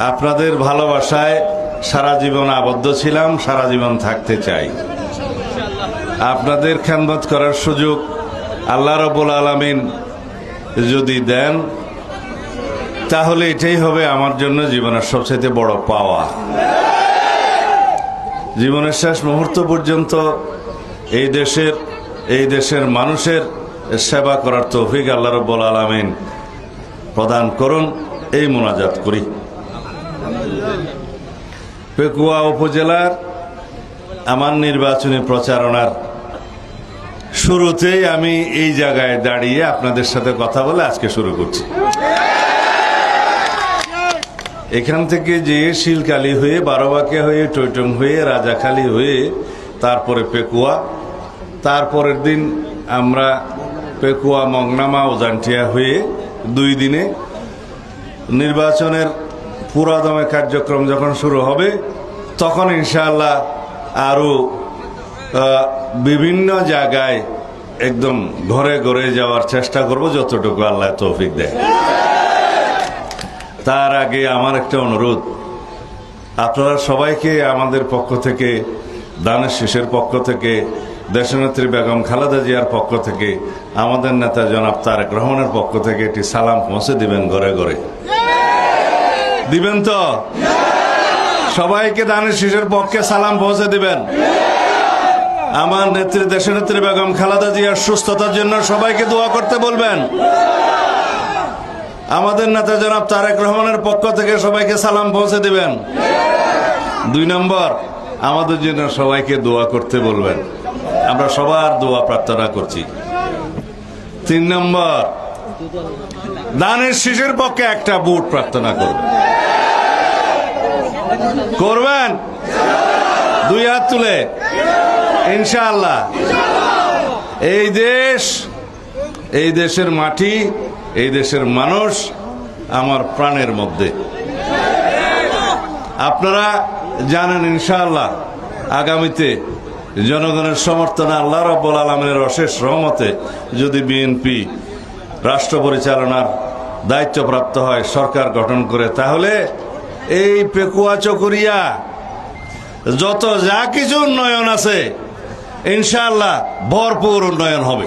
আপনাদের ভালোবাসায় সারা জীবন আবদ্ধ ছিলাম, সারা জীবন থাকতে চাই। আপনাদের খেদমত করার সুযোগ আল্লাহ রাব্বুল আলামিন যদি দেন, তাহলে এটাই হবে আমার জন্য জীবনের সবচেয়ে বড় পাওয়া। জীবনের শেষ মুহূর্ত পর্যন্ত এই দেশের মানুষের সেবা করার তৌফিক আল্লাহ রাব্বুল আলামিন প্রদান করুন, এই মোনাজাত করি। পেকুয়া উপজেলার আমার নির্বাচনী প্রচারণার শুরুতেই আমি এই জায়গায় দাঁড়িয়ে আপনাদের সাথে কথা বলে আজকে শুরু করছি। এখান থেকে যে শিলকালী হয়ে, বারোবাকিয়া হয়ে, টৈটং হয়ে, রাজাখালী হয়ে, তারপরে পেকুয়া, তারপরের দিন আমরা পেকুয়া, মংনামা, উজানটিয়া হয়ে 2 দিনে নির্বাচনের পুরাদমে কার্যক্রম যখন শুরু হবে, তখন ইনশাআল্লাহ আরো বিভিন্ন জায়গায় একদম ঘরে ঘরে যাওয়ার চেষ্টা করব, যতটুকু আল্লাহ তৌফিক দেয়। তার আগে আমার একটা অনুরোধ, আপনারা সবাইকে আমাদের পক্ষ থেকে, দানের শীষের পক্ষ থেকে, দেশনেত্রী বেগম খালেদা জিয়ার পক্ষ থেকে, আমাদের নেতা জনাব তারেক রহমানের পক্ষ থেকে একটি সালাম পৌঁছে দিবেন ঘরে ঘরে। দিবেন তো? সবাইকে দানের শীষের পক্ষে সালাম পৌঁছে দিবেন। আমার নেত্রী, দেশনেত্রী বেগম খালেদা জিয়ার সুস্থতার জন্য সবাইকে দোয়া করতে বলবেন। আমাদের নেতা জনাব তারেক রহমানের পক্ষ থেকে সবাইকে সালাম পৌঁছে দিবেন। 2 নম্বর, আমাদের জন্য সবাইকে দোয়া করতে বলবেন। আমরা সবার দোয়া প্রার্থনা করছি। 3 নম্বর, দানের শীষের পক্ষে একটা ভোট প্রার্থনা করবেন। 2 হাত তুলে ইনশাআল্লাহ। এই দেশের মাটি, এই দেশের মানুষ আমার প্রাণের মধ্যে। আপনারা জানেন ইনশাআল্লাহ আগামীতে জনগণের সমর্থনে, আল্লাহ রাব্বুল আলামিনের অশেষ রহমতে যদি বিএনপি রাষ্ট্র পরিচালনার দায়িত্বপ্রাপ্ত হয়, সরকার গঠন করে, তাহলে এই পেকুয়া চকরিয়া যত যা কিছু উন্নয়ন আছে ইনশাআল্লাহ ভরপুর উন্নয়ন হবে।